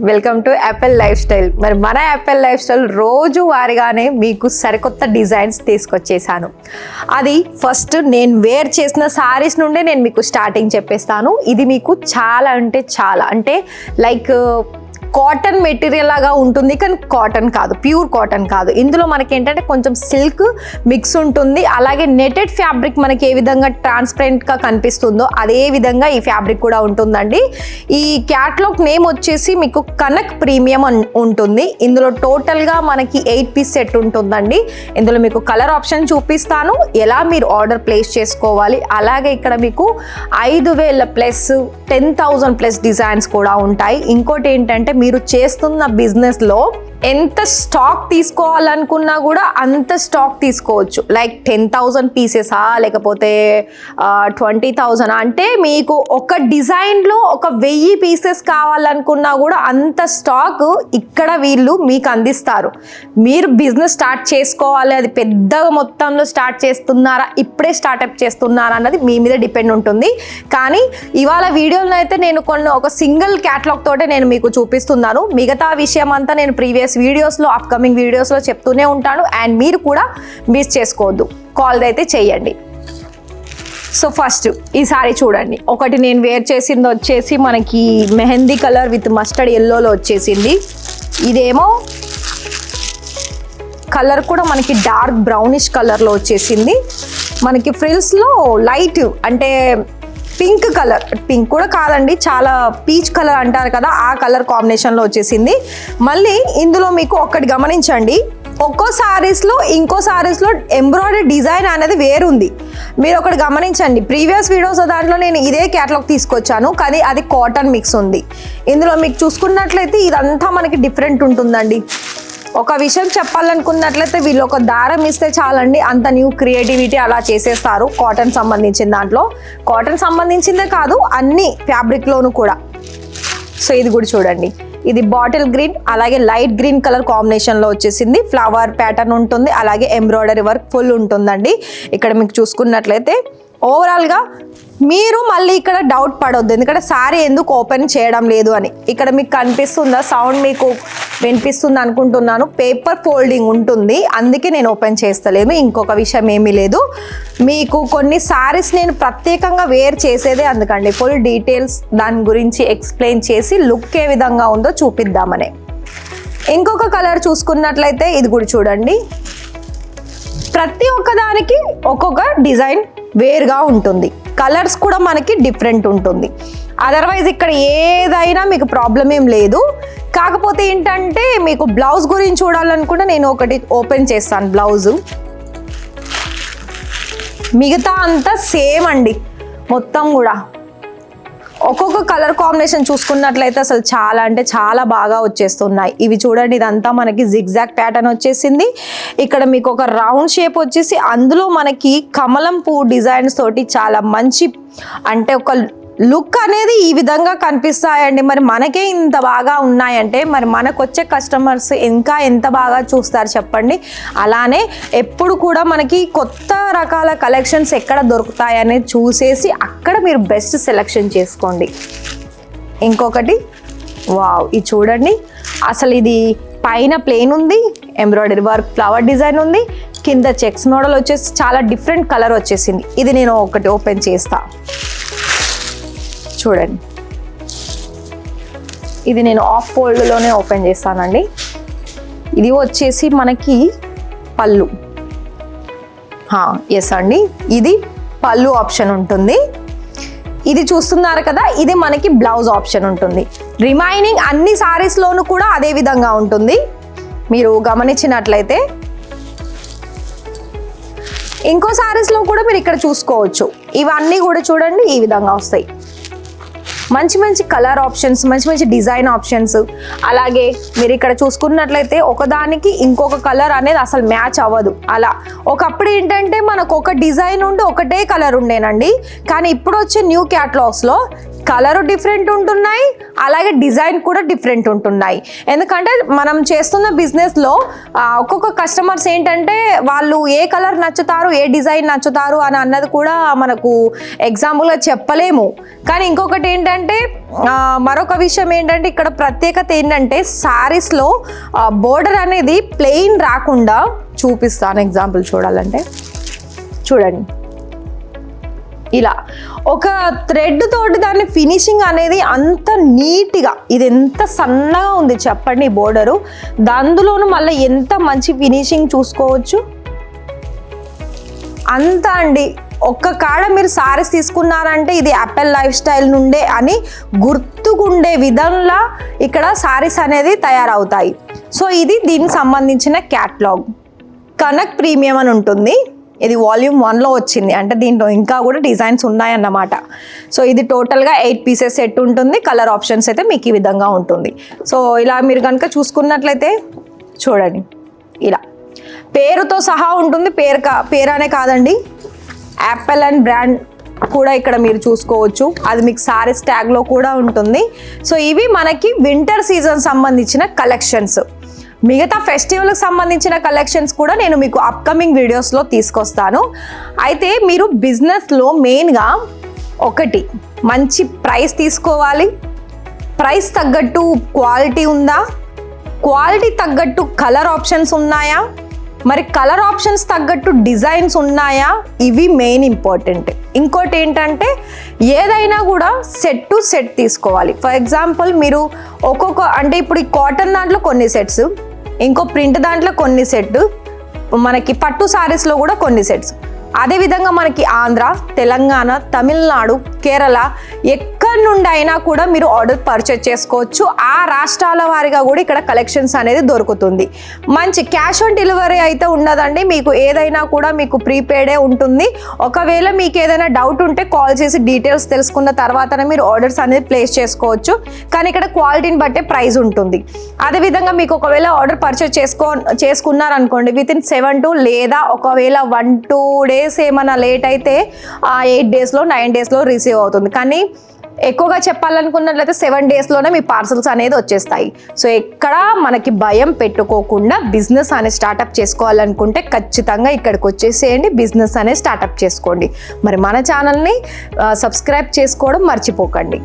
Welcome to Apple life style. మరి మన Apple life style రోజు వారిగానే మీకు సరికొత్త డిజైన్స్ తీసుకొచ్చేసాను. అది ఫస్ట్ నేను వేర్ చేసిన శారీస్ నుండే నేను మీకు స్టార్టింగ్ చెప్పేస్తాను. ఇది మీకు చాలా అంటే లైక్ కాటన్ మెటీరియల్ లాగా ఉంటుంది, కానీ కాటన్ కాదు, ప్యూర్ కాటన్ కాదు. ఇందులో మనకి ఏంటంటే కొంచెం సిల్క్ మిక్స్ ఉంటుంది. అలాగే నెటెడ్ ఫ్యాబ్రిక్ మనకి ఏ విధంగా ట్రాన్స్పరెంట్గా కనిపిస్తుందో అదే విధంగా ఈ ఫ్యాబ్రిక్ కూడా ఉంటుందండి. ఈ క్యాటలాగ్ నేమ్ వచ్చేసి మీకు కనక్ ప్రీమియం ఉంటుంది. ఇందులో టోటల్గా మనకి 8 పీస్ సెట్ ఉంటుందండి. ఇందులో మీకు కలర్ ఆప్షన్ చూపిస్తాను, ఎలా మీరు ఆర్డర్ ప్లేస్ చేసుకోవాలి. అలాగే ఇక్కడ మీకు 5,000 ప్లస్ 10,000 ప్లస్ డిజైన్స్ కూడా ఉంటాయి. ఇంకోటి ఏంటంటే మీరు చేస్తున్న బిజినెస్లో ఎంత స్టాక్ తీసుకోవాలనుకున్నా కూడా అంత స్టాక్ తీసుకోవచ్చు. లైక్ 10,000 పీసెసా లేకపోతే 20,000 అంటే మీకు ఒక డిజైన్లో 1,000 పీసెస్ కావాలనుకున్నా కూడా అంత స్టాక్ ఇక్కడ వీళ్ళు మీకు అందిస్తారు. మీరు బిజినెస్ స్టార్ట్ చేసుకోవాలి, అది పెద్ద మొత్తంలో స్టార్ట్ చేస్తున్నారా, ఇప్పుడే స్టార్ట్అప్ చేస్తున్నారా అన్నది మీ మీద డిపెండ్ ఉంటుంది. కానీ ఇవాళ వీడియోలో అయితే నేను ఒక సింగిల్ క్యాటలాగ్ తోటే నేను మీకు చూపిస్తున్నాను. మిగతా విషయం అంతా నేను ప్రీవియస్ వీడియోస్లో, అప్కమింగ్ వీడియోస్లో చెప్తూనే ఉంటాను. అండ్ మీరు కూడా మిస్ చేసుకోవద్దు, కాల్ అయితే చేయండి. సో ఫస్ట్ ఈ సారీ చూడండి. ఒకటి నేను వేర్ చేసింది వచ్చేసి మనకి మెహందీ కలర్ విత్ మస్టర్డ్ ఎల్లోలో వచ్చేసింది. ఇదేమో కలర్ కూడా మనకి డార్క్ బ్రౌనిష్ కలర్లో వచ్చేసింది. మనకి ఫ్రిల్స్లో లైట్ అంటే పింక్ కలర్, పింక్ కూడా కాదండి, చాలా పీచ్ కలర్ అంటారు కదా, ఆ కలర్ కాంబినేషన్లో వచ్చేసింది. మళ్ళీ ఇందులో మీకు ఒక్కటి గమనించండి, ఒక్కో సారీస్లో ఇంకో సారీస్లో ఎంబ్రాయిడరీ డిజైన్ అనేది వేరుంది. మీరు ఒకటి గమనించండి, ప్రీవియస్ వీడియోస్ దాంట్లో నేను ఇదే క్యాటలాగ్ తీసుకొచ్చాను, కానీ అది కాటన్ మిక్స్ ఉంది. ఇందులో మీకు చూసుకున్నట్లయితే ఇదంతా మనకి డిఫరెంట్ ఉంటుందండి. ఒక విషయం చెప్పాలనుకున్నట్లయితే వీళ్ళు ఒక దారం ఇస్తే చాలండి, అంత న్యూ క్రియేటివిటీ అలా చేసేస్తారు. కాటన్ సంబంధించిన దాంట్లో, కాటన్ సంబంధించిందే కాదు అన్ని ఫ్యాబ్రిక్లోనూ కూడా. సో ఇది కూడా చూడండి, ఇది బాటిల్ గ్రీన్ అలాగే లైట్ గ్రీన్ కలర్ కాంబినేషన్లో వచ్చేసింది. ఫ్లవర్ ప్యాటర్న్ ఉంటుంది, అలాగే ఎంబ్రాయిడరీ వర్క్ ఫుల్ ఉంటుందండి. ఇక్కడ మీకు చూసుకున్నట్లయితే ఓవరాల్గా మీరు మళ్ళీ ఇక్కడ డౌట్ పడొద్దు, ఎందుకంటే సారీ ఎందుకు ఓపెన్ చేయడం లేదు అని. ఇక్కడ మీకు కనిపిస్తుందా, సౌండ్ మీకు వినిపిస్తుంది అనుకుంటున్నాను. పేపర్ ఫోల్డింగ్ ఉంటుంది, అందుకే నేను ఓపెన్ చేస్తలేను, ఇంకొక విషయం ఏమీ లేదు. మీకు కొన్ని సారీస్ నేను ప్రత్యేకంగా వేర్ చేసేదే అందుకండి, ఫుల్ డీటెయిల్స్ దాని గురించి ఎక్స్ప్లెయిన్ చేసి లుక్ ఏ విధంగా ఉందో చూపిద్దామని. ఇంకొక కలర్ చూసుకున్నట్లయితే ఇది కూడా చూడండి, ప్రతి ఒక్కదానికి ఒక్కొక్క డిజైన్ వేరుగా ఉంటుంది, కలర్స్ కూడా మనకి డిఫరెంట్ ఉంటుంది. అదర్వైజ్ ఇక్కడ ఏదైనా మీకు ప్రాబ్లం ఏం లేదు. కాకపోతే ఏంటంటే మీకు బ్లౌజ్ గురించి చూడాలనుకుంటే నేను ఒకటి ఓపెన్ చేస్తాను బ్లౌజు. మిగతా అంతా సేమ్ అండి, మొత్తం కూడా ఒక్కొక్క కలర్ కాంబినేషన్ చూసుకున్నట్లయితే అసలు చాలా అంటే చాలా బాగా వచ్చేస్తున్నాయి. ఇవి చూడండి, ఇదంతా మనకి జిగ్జాగ్ ప్యాటర్న్ వచ్చేసింది. ఇక్కడ మీకు ఒక రౌండ్ షేప్ వచ్చేసి అందులో మనకి కమలం పువ్వు డిజైన్స్ తోటి చాలా మంచి అంటే ఒక లుక్ అనేది ఈ విధంగా కనిపిస్తాయండి. మరి మనకే ఇంత బాగా ఉన్నాయంటే మరి మనకు వచ్చే కస్టమర్స్ ఇంకా ఎంత బాగా చూస్తారు చెప్పండి. అలానే ఎప్పుడు కూడా మనకి కొత్త రకాల కలెక్షన్స్ ఎక్కడ దొరుకుతాయనేది చూసేసి అక్కడ మీరు బెస్ట్ సెలెక్షన్ చేసుకోండి. ఇంకొకటి వావ్, ఇది చూడండి, అసలు ఇది పైన ప్లెయిన్ ఉంది, ఎంబ్రాయిడరీ వర్క్ ఫ్లవర్ డిజైన్ ఉంది, కింద చెక్స్ మోడల్ వచ్చేసి చాలా డిఫరెంట్ కలర్ వచ్చేసింది. ఇది నేను ఒకటి ఓపెన్ చేస్తా చూడండి, ఇది నేను ఆఫ్ ఫోల్డ్లోనే ఓపెన్ చేస్తానండి. ఇది వచ్చేసి మనకి పళ్ళు, ఎస్ అండి, ఇది పళ్ళు ఆప్షన్ ఉంటుంది. ఇది చూస్తున్నారు కదా, ఇది మనకి బ్లౌజ్ ఆప్షన్ ఉంటుంది. రిమైనింగ్ అన్ని సారీస్లోనూ కూడా అదే విధంగా ఉంటుంది. మీరు గమనించినట్లయితే ఇంకో సారీస్లో కూడా మీరు ఇక్కడ చూసుకోవచ్చు. ఇవన్నీ కూడా చూడండి ఈ విధంగా వస్తాయి. మంచి మంచి కలర్ ఆప్షన్స్, మంచి మంచి డిజైన్ ఆప్షన్స్. అలాగే మీరు ఇక్కడ చూసుకున్నట్లయితే ఒకదానికి ఇంకొక కలర్ అనేది అసలు మ్యాచ్ అవ్వదు. అలా ఒకప్పుడు ఏంటంటే మనకు ఒక డిజైన్ ఉండి ఒకటే కలర్ ఉండేనండి, కానీ ఇప్పుడు వచ్చే న్యూ క్యాటలాగ్స్లో కలరు డిఫరెంట్ ఉంటున్నాయి, అలాగే డిజైన్ కూడా డిఫరెంట్ ఉంటున్నాయి. ఎందుకంటే మనం చేస్తున్న బిజినెస్లో ఒక్కొక్క కస్టమర్స్ ఏంటంటే వాళ్ళు ఏ కలర్ నచ్చుతారు, ఏ డిజైన్ నచ్చుతారు అని అన్నది కూడా మనకు ఎగ్జాంపుల్గా చెప్పలేము. కానీ ఇంకొకటి ఏంటంటే మరొక విషయం ఏంటంటే ఇక్కడ ప్రత్యేకత ఏంటంటే శారీస్లో బోర్డర్ అనేది ప్లెయిన్ రాకుండా చూపిస్తాను. ఎగ్జాంపుల్ చూడాలంటే చూడండి, ఇలా ఒక థ్రెడ్ తోటి దాని ఫినిషింగ్ అనేది అంత నీట్గా, ఇది ఎంత సన్నగా ఉంది చెప్పండి బోర్డరు, దానిలోనూ మళ్ళీ ఎంత మంచి ఫినిషింగ్ చూసుకోవచ్చు. అంత అండి, ఒక్క కాడ మీరు సారీస్ తీసుకున్నారంటే ఇది యాపిల్ లైఫ్ స్టైల్ నుండే అని గుర్తుకుండే విధంగా ఇక్కడ సారీస్ అనేది తయారవుతాయి. సో ఇది దీనికి సంబంధించిన క్యాట్లాగ్. కనక్ ప్రీమియం అని ఉంటుంది, ఇది వాల్యూమ్ 1లో వచ్చింది, అంటే దీంట్లో ఇంకా కూడా డిజైన్స్ ఉన్నాయన్నమాట. సో ఇది టోటల్గా 8 పీసెస్ సెట్ ఉంటుంది. కలర్ ఆప్షన్స్ అయితే మీకు ఈ విధంగా ఉంటుంది. సో ఇలా మీరు కనుక చూసుకున్నట్లయితే చూడండి, ఇలా పేరుతో సహా ఉంటుంది. పేరనే కాదండి, యాపిల్ అండ్ బ్రాండ్ కూడా ఇక్కడ మీరు చూసుకోవచ్చు, అది మీకు సారీస్ ట్యాగ్లో కూడా ఉంటుంది. సో ఇవి మనకి వింటర్ సీజన్ సంబంధించిన కలెక్షన్స్. మిగతా ఫెస్టివల్కి సంబంధించిన కలెక్షన్స్ కూడా నేను మీకు అప్కమింగ్ వీడియోస్లో తీసుకొస్తాను. అయితే మీరు బిజినెస్లో మెయిన్గా ఒకటి మంచి ప్రైస్ తీసుకోవాలి. ప్రైస్ తగ్గట్టు క్వాలిటీ ఉందా, క్వాలిటీ తగ్గట్టు కలర్ ఆప్షన్స్ ఉన్నాయా, మరి కలర్ ఆప్షన్స్ తగ్గట్టు డిజైన్స్ ఉన్నాయా, ఇవి మెయిన్ ఇంపార్టెంట్. ఇంకోటి ఏంటంటే ఏదైనా కూడా సెట్ టు సెట్ తీసుకోవాలి. ఫర్ ఎగ్జాంపుల్ మీరు అంటే ఇప్పుడు ఈ కాటన్ దాంట్లో కొన్ని సెట్స్, ఇంకో ప్రింట్ దాంట్లో కొన్ని సెట్, మనకి పట్టు సారీస్లో కూడా కొన్ని సెట్స్, అదేవిధంగా మనకి ఆంధ్ర, తెలంగాణ, తమిళనాడు, కేరళ ఎక్కడి నుండి అయినా కూడా మీరు ఆర్డర్ పర్చేజ్ చేసుకోవచ్చు. ఆ రాష్ట్రాల వారిగా కూడా ఇక్కడ కలెక్షన్స్ అనేది దొరుకుతుంది. మంచి క్యాష్ ఆన్ డెలివరీ అయితే ఉండదండి, మీకు ఏదైనా కూడా మీకు ప్రీపెయిడే ఉంటుంది. ఒకవేళ మీకు ఏదైనా డౌట్ ఉంటే కాల్ చేసి డీటెయిల్స్ తెలుసుకున్న తర్వాతనే మీరు ఆర్డర్స్ అనేది ప్లేస్ చేసుకోవచ్చు. కానీ ఇక్కడ క్వాలిటీని బట్టే ప్రైస్ ఉంటుంది. అదేవిధంగా మీకు ఒకవేళ ఆర్డర్ పర్చేజ్ చేసుకున్నారనుకోండి, వితిన్ 7 to లేదా ఒకవేళ 1-2 days ఏమైనా లేట్ అయితే 8 daysలో 9 daysలో రిసీవ్ అవుతుంది. కానీ ఎక్కువగా చెప్పాలనుకున్నట్లయితే 7 daysలోనే మీ పార్సల్స్ అనేది వచ్చేస్తాయి. సో ఎక్కడ మనకి భయం పెట్టుకోకుండా బిజినెస్ అనేది స్టార్ట్అప్ చేసుకోవాలనుకుంటే ఖచ్చితంగా ఇక్కడికి వచ్చేసేయండి, బిజినెస్ అనేది స్టార్ట్అప్ చేసుకోండి. మరి మన ఛానల్ని సబ్స్క్రైబ్ చేసుకోవడం మర్చిపోకండి.